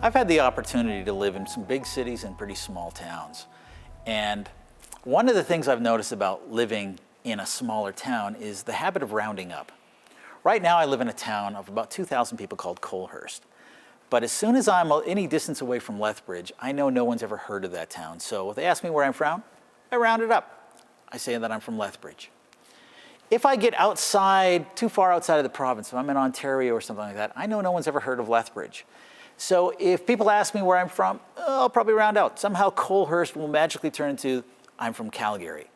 I've had the opportunity to live in some big cities and pretty small towns. And one of the things I've noticed about living in a smaller town is the habit of rounding up. Right now I live in a town of about 2,000 people called Colehurst. But as soon as I'm any distance away from Lethbridge, I know no one's ever heard of that town. So if they ask me where I'm from, I round it up. I say that I'm from Lethbridge. If I get outside, too far outside of the province, if I'm in Ontario or something like that, I know no one's ever heard of Lethbridge. So if people ask me where I'm from, I'll probably round out. Somehow Colehurst will magically turn into, I'm from Calgary.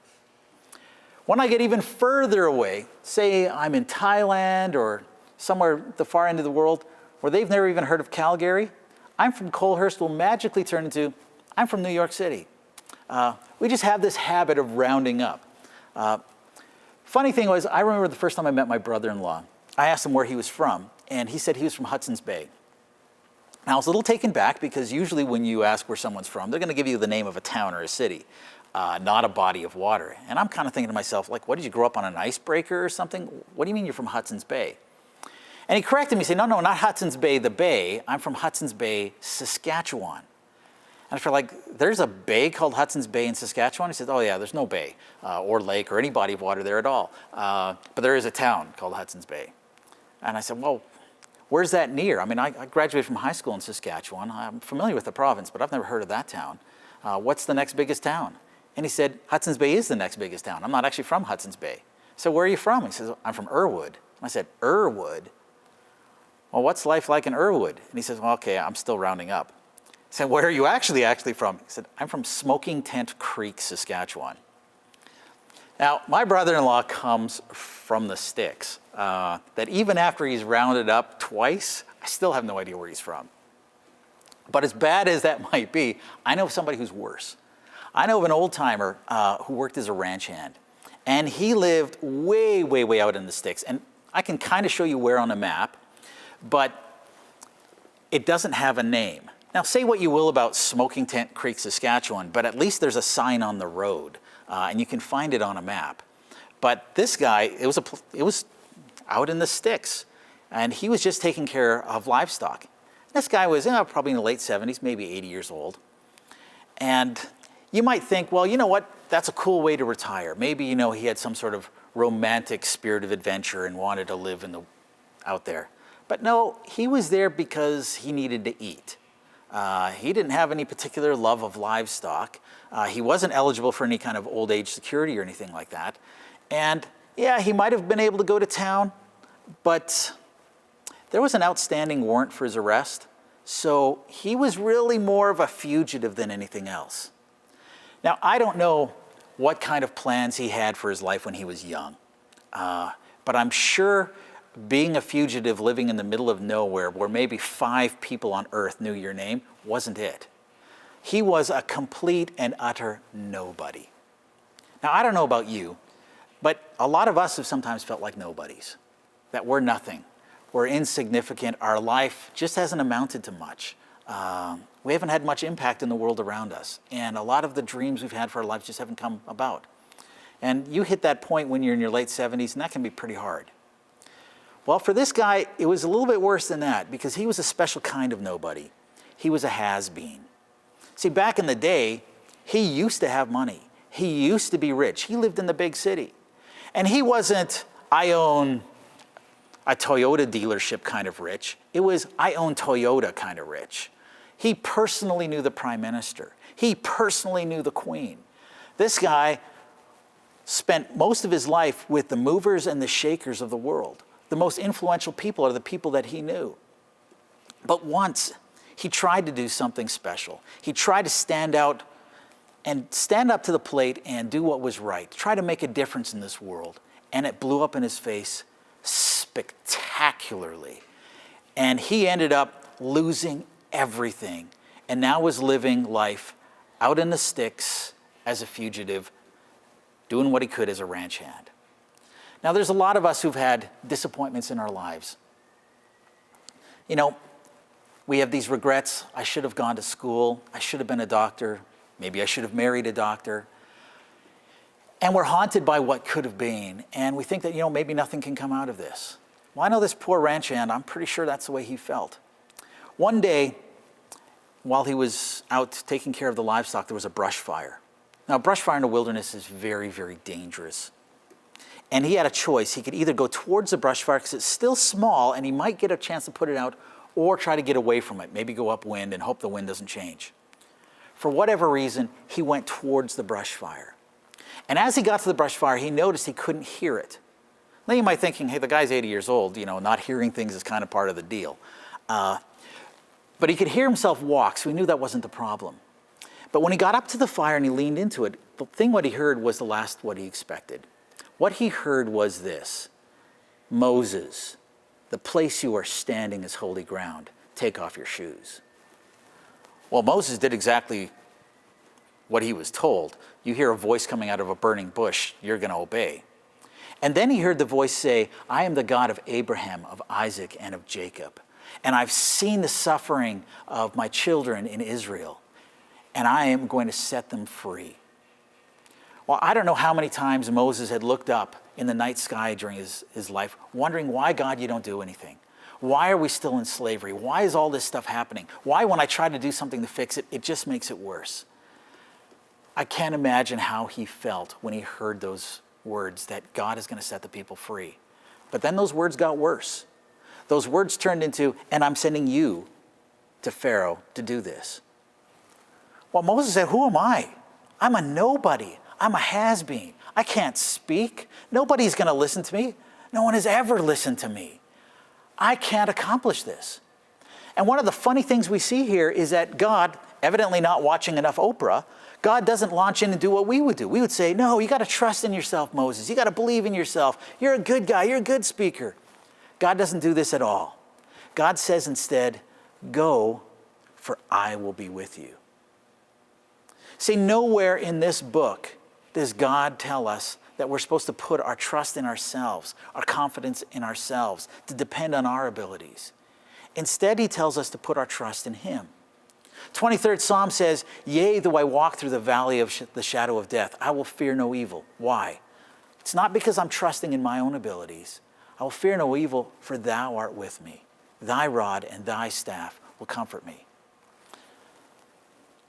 When I get even further away, say I'm in Thailand or somewhere at the far end of the world where they've never even heard of Calgary, I'm from Colehurst will magically turn into, I'm from New York City. We just have this habit of rounding up. Funny thing was, I remember the first time I met my brother-in-law. I asked him where he was from, and he said he was from Hudson's Bay. Now, I was a little taken back because usually when you ask where someone's from, they're going to give you the name of a town or a city, not a body of water. And I'm kind of thinking to myself, like, what, did you grow up on an icebreaker or something? What do you mean you're from Hudson's Bay? And he corrected me, saying, no, not Hudson's Bay, the bay. I'm from Hudson's Bay, Saskatchewan. And I felt like, there's a bay called Hudson's Bay in Saskatchewan? He said, oh yeah, there's no bay or lake or any body of water there at all. But there is a town called Hudson's Bay. And I said, well, where's that near? I mean, I graduated from high school in Saskatchewan. I'm familiar with the province, but I've never heard of that town. What's the next biggest town? And he said, Hudson's Bay is the next biggest town. I'm not actually from Hudson's Bay. So where are you from? He says, I'm from Irwood. I said, Irwood? Well, what's life like in Irwood? And he says, well, okay, I'm still rounding up. I said, where are you actually from? He said, I'm from Smoking Tent Creek, Saskatchewan. Now, my brother-in-law comes from the sticks, that even after he's rounded up twice, I still have no idea where he's from. But as bad as that might be, I know of somebody who's worse. I know of an old-timer who worked as a ranch hand, and he lived way, way, way out in the sticks. And I can kind of show you where on a map, but it doesn't have a name. Now, say what you will about Smoking Tent Creek, Saskatchewan, but at least there's a sign on the road. And you can find it on a map. But this guy, it was out in the sticks, and he was just taking care of livestock. This guy was probably in the late 70s, maybe 80 years old. And you might think, well, you know what? That's a cool way to retire. Maybe, he had some sort of romantic spirit of adventure and wanted to live out there. But no, he was there because he needed to eat. He didn't have any particular love of livestock. He wasn't eligible for any kind of old age security or anything like that. And yeah, he might have been able to go to town, but there was an outstanding warrant for his arrest. So he was really more of a fugitive than anything else. Now, I don't know what kind of plans he had for his life when he was young, but I'm sure being a fugitive living in the middle of nowhere where maybe 5 people on earth knew your name wasn't it. He was a complete and utter nobody. Now, I don't know about you, but a lot of us have sometimes felt like nobodies, that we're nothing, we're insignificant, our life just hasn't amounted to much. We haven't had much impact in the world around us, and a lot of the dreams we've had for our lives just haven't come about. And you hit that point when you're in your late 70s, and that can be pretty hard. Well, for this guy, it was a little bit worse than that because he was a special kind of nobody. He was a has-been. See, back in the day, he used to have money. He used to be rich. He lived in the big city. And he wasn't, I own a Toyota dealership kind of rich. It was, I own Toyota kind of rich. He personally knew the prime minister. He personally knew the queen. This guy spent most of his life with the movers and the shakers of the world. The most influential people are the people that he knew. But once, he tried to do something special. He tried to stand out and stand up to the plate and do what was right, try to make a difference in this world. And it blew up in his face spectacularly. And he ended up losing everything and now was living life out in the sticks as a fugitive, doing what he could as a ranch hand. Now, there's a lot of us who've had disappointments in our lives. We have these regrets. I should have gone to school. I should have been a doctor. Maybe I should have married a doctor. And we're haunted by what could have been. And we think that, maybe nothing can come out of this. Well, I know this poor ranch hand, I'm pretty sure that's the way he felt. One day, while he was out taking care of the livestock, there was a brush fire. Now, brush fire in the wilderness is very, very dangerous. And he had a choice. He could either go towards the brush fire because it's still small and he might get a chance to put it out, or try to get away from it, maybe go upwind and hope the wind doesn't change. For whatever reason, he went towards the brush fire. And as he got to the brush fire, he noticed he couldn't hear it. Now you might be thinking, hey, the guy's 80 years old, not hearing things is kind of part of the deal. But he could hear himself walk, so he knew that wasn't the problem. But when he got up to the fire and he leaned into it, what he heard was the last what he expected. What he heard was this: Moses, the place you are standing is holy ground. Take off your shoes. Well, Moses did exactly what he was told. You hear a voice coming out of a burning bush, you're going to obey. And then he heard the voice say, I am the God of Abraham, of Isaac, and of Jacob. And I've seen the suffering of my children in Israel, and I am going to set them free. Well, I don't know how many times Moses had looked up in the night sky during his life, wondering, why, God, you don't do anything? Why are we still in slavery? Why is all this stuff happening? Why, when I try to do something to fix it, it just makes it worse? I can't imagine how he felt when he heard those words that God is going to set the people free. But then those words got worse. Those words turned into, and I'm sending you to Pharaoh to do this. Well, Moses said, who am I? I'm a nobody. I'm a has-been. I can't speak. Nobody's going to listen to me. No one has ever listened to me. I can't accomplish this. And one of the funny things we see here is that God, evidently not watching enough Oprah, God doesn't launch in and do what we would do. We would say, no, you got to trust in yourself, Moses. You got to believe in yourself. You're a good guy. You're a good speaker. God doesn't do this at all. God says instead, go, for I will be with you. See, nowhere in this book does God tell us that we're supposed to put our trust in ourselves, our confidence in ourselves, to depend on our abilities. Instead, he tells us to put our trust in him. 23rd Psalm says, yea, though I walk through the valley of the shadow of death, I will fear no evil. Why? It's not because I'm trusting in my own abilities. I will fear no evil, for thou art with me. Thy rod and thy staff will comfort me.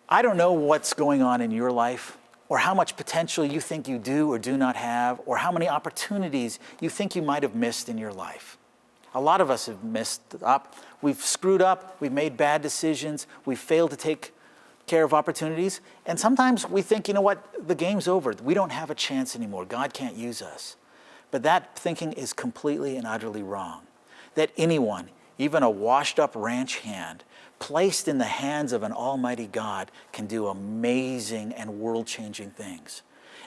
I don't know what's going on in your life, or how much potential you think you do or do not have, or how many opportunities you think you might have missed in your life. A lot of us have messed up. We've screwed up. We've made bad decisions. We've failed to take care of opportunities. And sometimes we think, you know what, the game's over. We don't have a chance anymore. God can't use us. But that thinking is completely and utterly wrong. That anyone, even a washed-up ranch hand, placed in the hands of an almighty God, can do amazing and world-changing things.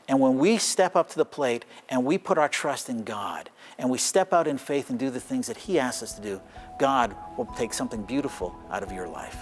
And when we step up to the plate and we put our trust in God and we step out in faith and do the things that he asks us to do, God will take something beautiful out of your life.